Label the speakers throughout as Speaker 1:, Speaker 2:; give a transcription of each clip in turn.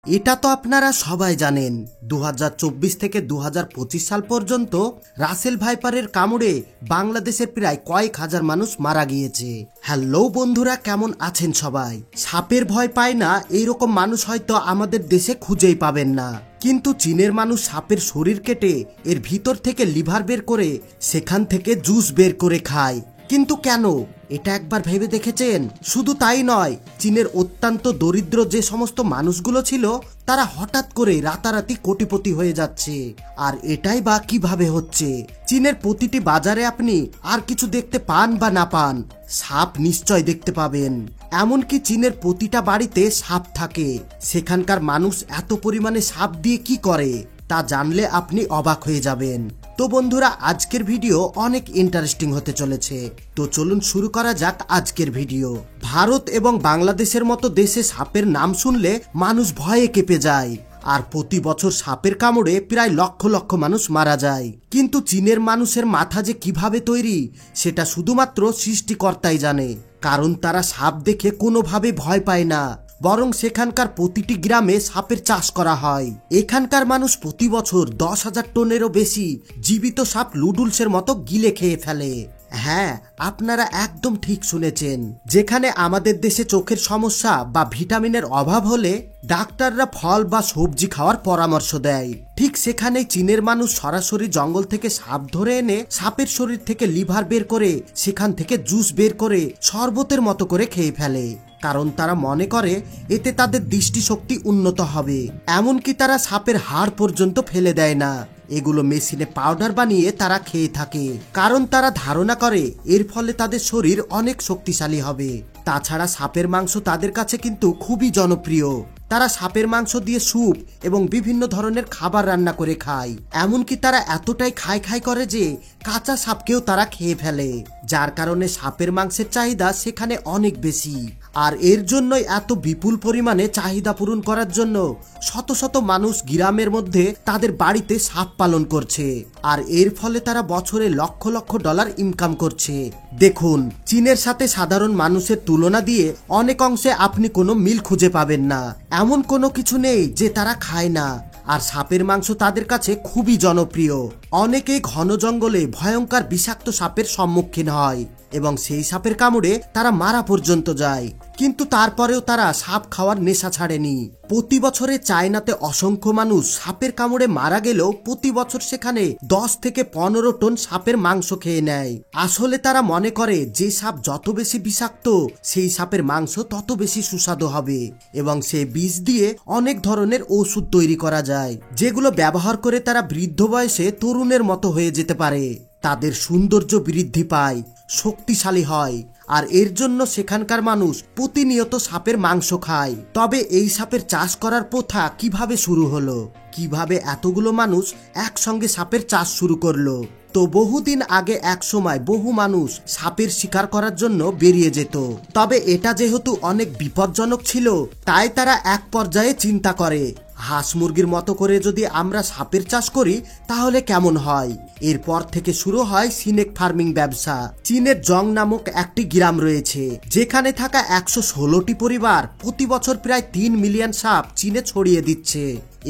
Speaker 1: এটা তো আপনারা সবাই জানেন 2024 থেকে 2025 সাল পর্যন্ত রাসেল ভাইপারের কামড়ে বাংলাদেশের প্রায় কয়েক হাজার মানুষ মারা গিয়েছে। হ্যালো বন্ধুরা, কেমন আছেন সবাই? সাপের ভয় পায় না এইরকম মানুষ হয়তো আমাদের দেশে খুঁজেই পাবেন না, কিন্তু চীনের মানুষ সাপের শরীর কেটে এর ভিতর থেকে লিভার বের করে সেখান থেকে জুস বের করে খায়। কিন্তু কেন, এটা একবার ভেবে দেখেছেন? শুধু তাই নয়, চীনের অত্যন্ত দরিদ্র যে সমস্ত মানুষগুলো ছিল তারা হঠাৎ করে রাতারাতি কোটিপতি হয়ে যাচ্ছে। আর এটাই বা কিভাবে হচ্ছে? চীনের প্রতিটি বাজারে আপনি আর কিছু দেখতে পান বা না পান, সাপ নিশ্চয় দেখতে পাবেন। এমনকি চীনের প্রতিটা বাড়িতে সাপ থাকে। সেখানকার মানুষ এত পরিমাণে সাপ দিয়ে কি করে তা জানলে আপনি অবাক হয়ে যাবেন। তো বন্ধুরা, আজকের ভিডিও অনেক ইন্টারেস্টিং হতে চলেছে। তো চলুন শুরু করা যাক আজকের ভিডিও। ভারত এবং বাংলাদেশের মতো দেশে সাপের নাম শুনলে মানুষ ভয়ে কেঁপে যায়, আর প্রতি বছর সাপের কামড়ে প্রায় লক্ষ লক্ষ মানুষ মারা যায়। কিন্তু চীনের মানুষের মাথা যে কিভাবে তৈরি সেটা শুধুমাত্র সৃষ্টিকর্তাই জানে। কারণ তারা সাপ দেখে কোনোভাবে ভয় পায় না, বরং সেখানকার প্রতিটি গ্রামে সাপের চাষ করা হয়। এখানকার মানুষ প্রতি বছর 10,000 টনেরও বেশি জীবিত সাপ লুডুলসের মতো গিলে খেয়ে ফেলে। হ্যাঁ, আপনারা একদম ঠিক শুনেছেন। যেখানে আমাদের দেশে চোখের সমস্যা বা ভিটামিনের অভাব হলে ডাক্তাররা ফল বা সবজি খাওয়ার পরামর্শ দেয়, ঠিক সেখানেই চীনের মানুষ সরাসরি জঙ্গল থেকে সাপ ধরে এনে সাপের শরীর থেকে লিভার বের করে সেখান থেকে জুস বের করে শরবতের মতো করে খেয়ে ফেলে। কারণ তারা মনে করে এতে তাদের দৃষ্টিশক্তি উন্নত হবে। এমনকি তারা সাপের হাড় পর্যন্ত ফেলে দেয় না, এগুলো মেশিনে পাউডার বানিয়ে তারা খেয়ে থাকে। কারণ তারা ধারণা করে এর ফলে তাদের শরীর অনেক শক্তিশালী হবে। তাছাড়া সাপের মাংস তাদের কাছে কিন্তু খুবই জনপ্রিয়। তারা সাপের মাংস দিয়ে স্যুপ এবং বিভিন্ন ধরনের খাবার রান্না করে খায়। এমনকি তারা এতটাই খাই করে যে কাঁচা সাপকেও তারা খেয়ে ফেলে, যার কারণে সাপের মাংসের চাহিদা সেখানে অনেক বেশি। আর এর জন্যই এত বিপুল পরিমাণে চাহিদা পূরণ করার জন্য শত শত মানুষ গ্রামের মধ্যে তাদের বাড়িতে সাপ পালন করছে। আর এর ফলে তারা বছরে লক্ষ লক্ষ ডলার ইনকাম করছে। দেখুন, চীনের সাথে সাধারণ মানুষের তুলনা দিয়ে অনেক অংশে আপনি কোনো মিল খুঁজে পাবেন না। এমন কোনো কিছু নেই যে তারা খায় না। আর সাপের মাংস তাদের কাছে খুবই জনপ্রিয়। অনেকেই ঘন জঙ্গলে ভয়ঙ্কর বিষাক্ত সাপের সম্মুখীন হয় এবং সেই সাপের কামড়ে তারা মারা পর্যন্ত যায়। কিন্তু তারপরেও তারা সাপ খাওয়ার নেশা ছাড়েনি। প্রতি বছরে চায়নাতে অসংখ্য মানুষ সাপের কামড়ে মারা গেলেও প্রতি বছর সেখানে 10 থেকে 15 টন সাপের মাংস খেয়ে নেয়। আসলে তারা মনে করে যে সাপ যত বেশি বিষাক্ত সেই সাপের মাংস তত বেশি সুস্বাদু হবে, এবং সেই বিষ দিয়ে অনেক ধরনের ওষুধ তৈরি করা যায়, যেগুলো ব্যবহার করে তারা বৃদ্ধ বয়সে তরুণের মতো হয়ে যেতে পারে। তাদের সৌন্দর্য বৃদ্ধি পায়, শক্তিশালী হয়, আর এর জন্য সেখানকার মানুষ প্রতিনিয়ত সাপের মাংস খায়। তবে এই সাপের চাষ করার প্রথা কিভাবে শুরু হলো? কিভাবে এতগুলো মানুষ একসঙ্গে সাপের চাষ শুরু করলো? তো বহুদিন আগে এক সময় বহু মানুষ সাপের শিকার করার জন্য বেরিয়ে যেত। তবে এটা যেহেতু অনেক বিপজ্জনক ছিল, তাই তারা এক পর্যায়ে চিন্তা করে, হাঁস মুরগির মতো করে যদি আমরা সাপের চাষ করি তাহলে কেমন হয়। এরপর থেকে শুরু হয় সিনেক ফার্মিং ব্যবসা। চীনের জং নামক একটি গ্রাম রয়েছে, যেখানে থাকা 116টি পরিবার প্রতি বছর প্রায় 3 মিলিয়ন সাপ চীনে ছড়িয়ে দিচ্ছে।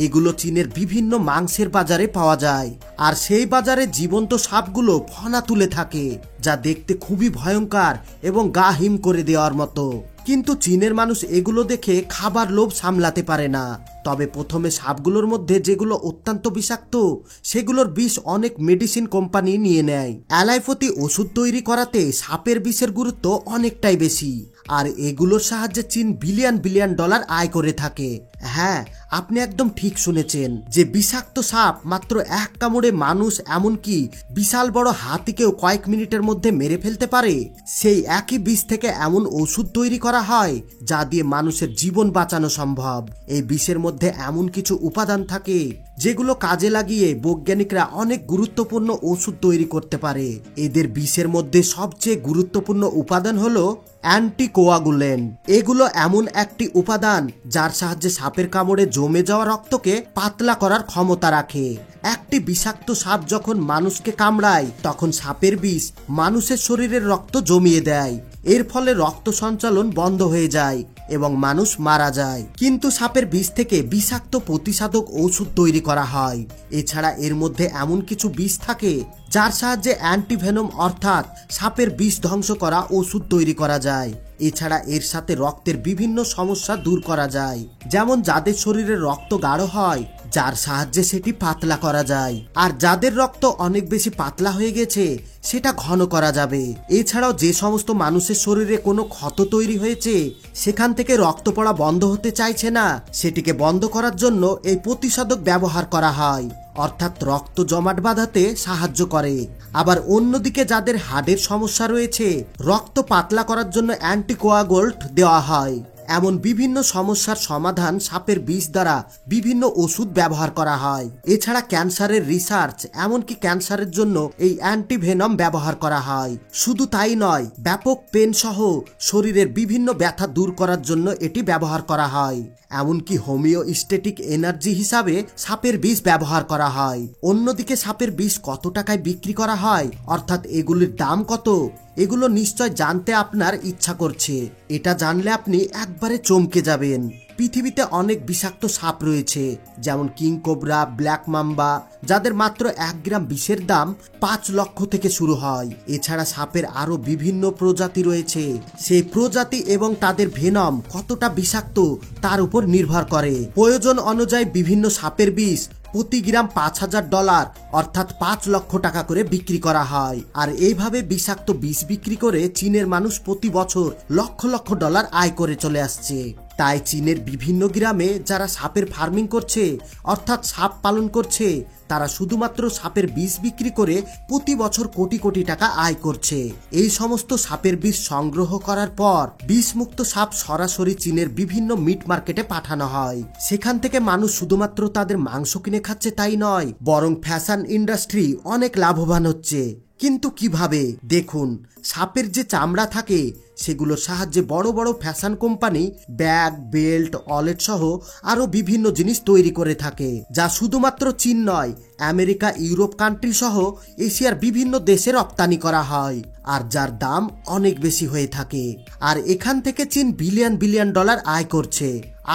Speaker 1: এগুলো চীনের বিভিন্ন মাংসের বাজারে পাওয়া যায়, আর সেই বাজারে জীবন্ত সাপগুলো ফনা তুলে থাকে, যা দেখতে খুবই ভয়ঙ্কর এবং গা হিম করে দেওয়ার মতো। কিন্তু চীনের মানুষ এগুলো দেখে খাবার লোভ সামলাতে পারে না। তবে প্রথমে সাপগুলোর মধ্যে যেগুলো অত্যন্ত বিষাক্ত সেগুলোর বিষ অনেক মেডিসিন কোম্পানি নিয়ে নেয়। অ্যালোপ্যাথি ওষুধ তৈরি করাতে সাপের বিষের গুরুত্ব অনেকটাই বেশি, আর এগুলোর সাহায্যে চীন বিলিয়ন বিলিয়ন ডলার আয় করে থাকে। হ্যাঁ, আপনি একদম ঠিক শুনেছেন যে বিষাক্ত সাপ মাত্র এক কামড়ে মানুষ, এমনকি বিশাল বড় হাতিকেও কয়েক মিনিটের মধ্যে মেরে ফেলতে পারে। সেই একই বিষ থেকে এমন ওষুধ তৈরি করা হয় যা দিয়ে মানুষের জীবন বাঁচানো সম্ভব। এই বিষের মধ্যে এমন কিছু উপাদান থাকে যেগুলো কাজে লাগিয়ে বৈজ্ঞানিকরা অনেক গুরুত্বপূর্ণ ওষুধ তৈরি করতে পারে। এদের বিষের মধ্যে সবচেয়ে গুরুত্বপূর্ণ উপাদান হলো অ্যান্টিকোয়াগুলেন্ট। এগুলো এমন একটি উপাদান যার সাহায্যে সাপের কামড়ে জমে যাওয়া রক্তকে পাতলা করার ক্ষমতা রাখে। একটি বিষাক্ত সাপ যখন মানুষকে কামড়ায় তখন সাপের বিষ মানুষের শরীরের রক্ত জমিয়ে দেয়। এর ফলে রক্ত সঞ্চালন বন্ধ হয়ে যায় এবং মানুষ মারা যায়। কিন্তু সাপের বিষ থেকে বিষাক্ত প্রতিষেধক ওষুধ তৈরি করা হয়। এছাড়া এর মধ্যে এমন কিছু বিষ থাকে যার সাহায্যে অ্যান্টিভেনম অর্থাৎ সাপের বিষ ধ্বংস করা ওষুধ তৈরি করা যায়। এছাড়া এর সাথে রক্তের বিভিন্ন সমস্যা দূর করা যায়, যেমন যাদের শরীরে রক্ত গাঢ় হয় যার সাহায্যে সেটি পাতলা করা যায়, আর যাদের রক্ত অনেক বেশি পাতলা হয়ে গেছে সেটা ঘন করা যাবে। এছাড়াও যে সমস্ত মানুষের শরীরে কোনো ক্ষত তৈরি হয়েছে সেখান থেকে রক্ত পড়া বন্ধ হতে চাইছে না, সেটিকে বন্ধ করার জন্য এই প্রতিষেধক ব্যবহার করা হয়, অর্থাৎ রক্ত জমাট বাঁধাতে সাহায্য করে। আবার অন্যদিকে যাদের হার্টের সমস্যা রয়েছে রক্ত পাতলা করার জন্য অ্যান্টিকোয়াগুল্ট দেওয়া হয়। এমন বিভিন্ন সমস্যার সমাধান সাপের বিষ দ্বারা বিভিন্ন ওষুধ ব্যবহার করা হয়। এছাড়া ক্যান্সারের রিসার্চ, এমনকি ক্যান্সারের জন্য এই অ্যান্টিভেনম ব্যবহার করা হয়। শুধু তাই নয়, ব্যাপক পেন সহ শরীরের বিভিন্ন ব্যথা দূর করার জন্য এটি ব্যবহার করা হয়। এমনকি হোমিওস্ট্যাটিক এনার্জি হিসাবে সাপের বিষ ব্যবহার করা হয়। অন্যদিকে সাপের বিষ কত টাকায় বিক্রি করা হয়, অর্থাৎ এগুলির দাম কত, এগুলো নিশ্চয় জানতে আপনার ইচ্ছা করছে। এটা জানলে আপনি একবারে চমকে যাবেন। পৃথিবীতে অনেক বিষাক্ত সাপ রয়েছে, যেমন কিং কোবরা, ব্ল্যাক মাম্বা, যাদের মাত্র 1 গ্রাম বিষের দাম 5 লক্ষ থেকে শুরু হয়। এছাড়া সাপের আরো বিভিন্ন প্রজাতি রয়েছে, সেই প্রজাতি এবং তাদের ভেনম কতটা বিষাক্ত তার উপর নির্ভর করে। প্রয়োজন অনুযায়ী বিভিন্ন সাপের বিষ প্রতি গ্রাম $5,000 অর্থাৎ 5 লক্ষ টাকা করে বিক্রি করা হয়। আর এইভাবে বিষাক্ত বিষ বিক্রি করে চীনের মানুষ প্রতি বছর লক্ষ লক্ষ ডলার আয় করে চলে আসছে। তাই চীনের বিভিন্ন গ্রামে যারা সাপের ফার্মিং করছে অর্থাৎ সাপ পালন করছে তারা শুধুমাত্র সাপের বিষ বিক্রি করে প্রতি বছর কোটি কোটি টাকা আয় করছে। এই সমস্ত সাপের বিষ সংগ্রহ করার পর বিষমুক্ত সাপ সরাসরি চীনের বিভিন্ন মিট মার্কেটে পাঠানো হয়। সেখান থেকে মানুষ শুধুমাত্র তাদের মাংস কিনে খাচ্ছে তাই নয়, বরং ফ্যাশন ইন্ডাস্ট্রি অনেক লাভবান হচ্ছে। কিন্তু কিভাবে? দেখুন, সাপের যে চামড়া থাকে সেগুলোর সাহায্যে বড় বড় fashion company bag, belt, wallet সহ আরো বিভিন্ন জিনিস তৈরি করে থাকে, যা শুধুমাত্র চীন নয়, আমেরিকা, ইউরোপ কান্ট্রি সহ এশিয়ার বিভিন্ন দেশে রপ্তানি করা হয়, আর যার দাম অনেক বেশি হয়ে থাকে। আর এখান থেকে চীন বিলিয়ন বিলিয়ন ডলার আয় করছে।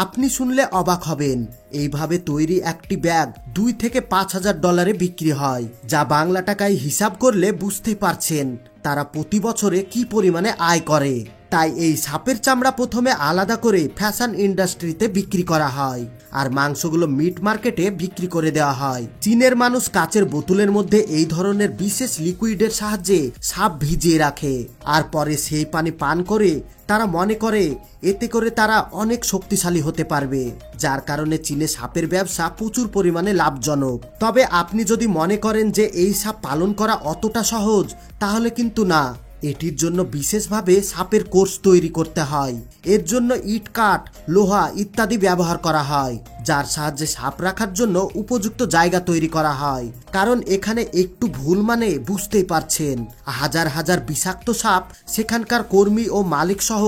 Speaker 1: আপনি শুনলে অবাক হবেন, এইভাবে তৈরি একটি ব্যাগ $2,000 থেকে $5,000 বিক্রি হয়, যা বাংলা টাকায় হিসাব করলে বুঝতেই পারছেন তারা প্রতি বছরে কি পরিমাণে আয় করে। তাই এই সাপের চামড়া প্রথমে আলাদা করে ফ্যাশন ইন্ডাস্ট্রিতে বিক্রি করা হয়, আর মাংসগুলো মিট মার্কেটে বিক্রি করে দেওয়া হয়। চীনের মানুষ কাচের বোতলের মধ্যে এই ধরনের বিশেষ লিকুইডের সাহায্যে সাপ ভিজিয়ে রাখে, আর পরে সেই পানি পান করে তারা মনে করে এতে করে তারা অনেক শক্তিশালী হতে পারবে, যার কারণে চীনে সাপের ব্যবসা প্রচুর পরিমাণে লাভজনক। তবে আপনি যদি মনে করেন যে এই সাপ পালন করা অতটা সহজ, তাহলে কিন্তু না। এটির জন্য বিশেষভাবে সাপের কোর্স তৈরি করতে হয়। এর জন্য ইট, কাঠ, লোহা ইত্যাদি ব্যবহার করা হয়, যার সাহায্যে সাপ রাখার জন্য উপযুক্ত জায়গা তৈরি করা হয়। কারণ এখানে একটু ভুল মানে বুঝতেই পারছেন, হাজার হাজার বিষাক্ত সাপ সেখানকার কর্মী ও মালিক সহ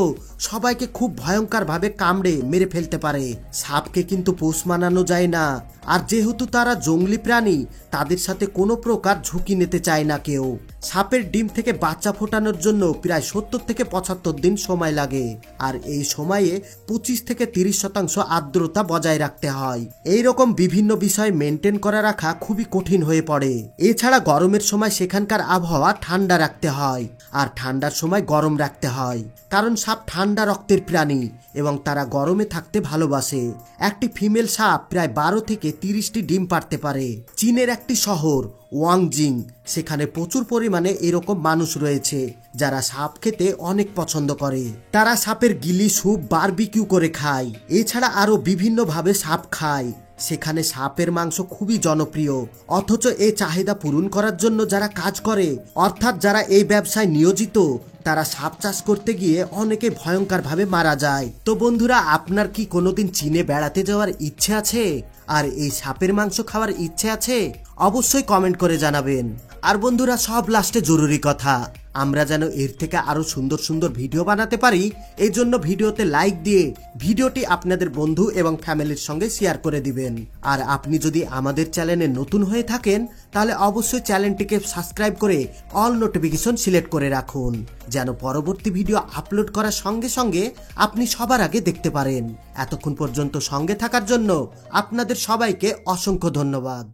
Speaker 1: সবাইকে খুব ভয়ঙ্কর ভাবে কামড়ে মেরে ফেলতে পারে। সাপকে কিন্তু পোষ মানানো যায় না, আর যেহেতু তারা জঙ্গলি প্রাণী, তাদের সাথে কোনো প্রকার ঝুঁকি নিতে চায় না কেউ। সাপের ডিম থেকে বাচ্চা ফোটানোর জন্য প্রায় 70 থেকে 75 দিন সময় লাগে, আর এই সময়ে 25 থেকে 30% আর্দ্রতা বজায় রাখতে হয়। এই রকম বিভিন্ন বিষয় মেনটেন করে রাখা খুবই কঠিন হয়ে পড়ে। এছাড়া গরমের সময় সেখানকার আবহাওয়া ঠান্ডা রাখতে হয়, আর ঠান্ডার সময় গরম রাখতে হয়, কারণ সাপ ঠান্ডা রক্তের প্রাণী এবং তারা গরমে থাকতে ভালোবাসে। একটি ফিমেল সাপ প্রায় 12 থেকে 30টি ডিম পাড়তে পারে। চীনের একটি শহর ওয়াংজিং, সেখানে প্রচুর পরিমাণে এরকম মানুষ রয়েছে যারা সাপ খেতে অনেক পছন্দ করে। তারা সাপের গিলি স্যুপ বারবিকিউ করে খায়, এছাড়া আরো বিভিন্ন ভাবে সাপ খায়। সেখানে সাপের মাংস খুবই জনপ্রিয়, অথচ এই চাহিদা পূরণ করার জন্য যারা কাজ করে, অর্থাৎ যারা এই ব্যবসায় নিয়োজিত, তারা সাপ চাষ করতে গিয়ে অনেকে ভয়ঙ্কর ভাবে মারা যায়। তো বন্ধুরা, আপনার কি কোনোদিন চীনে বেড়াতে যাওয়ার ইচ্ছে আছে আর এই সাপের মাংস খাওয়ার ইচ্ছে আছে? অবশ্যই কমেন্ট করে জানাবেন। আর বন্ধুরা, সব লাস্টে জরুরি কথা, আমরা যেন এর থেকে আরো সুন্দর সুন্দর ভিডিও বানাতে পারি, এই জন্য ভিডিওতে লাইক দিয়ে ভিডিওটি আপনাদের বন্ধু এবং ফ্যামিলির সঙ্গে শেয়ার করে দিবেন। আর আপনি যদি আমাদের চ্যানেলে নতুন হয়ে থাকেন তাহলে অবশ্যই চ্যানেলটিকে সাবস্ক্রাইব করে অল নোটিফিকেশন সিলেক্ট করে রাখুন, যেন পরবর্তী ভিডিও আপলোড করার সঙ্গে সঙ্গে আপনি সবার আগে দেখতে পারেন। এতক্ষণ পর্যন্ত সঙ্গে থাকার জন্য আপনাদের সবাইকে অসংখ্য ধন্যবাদ।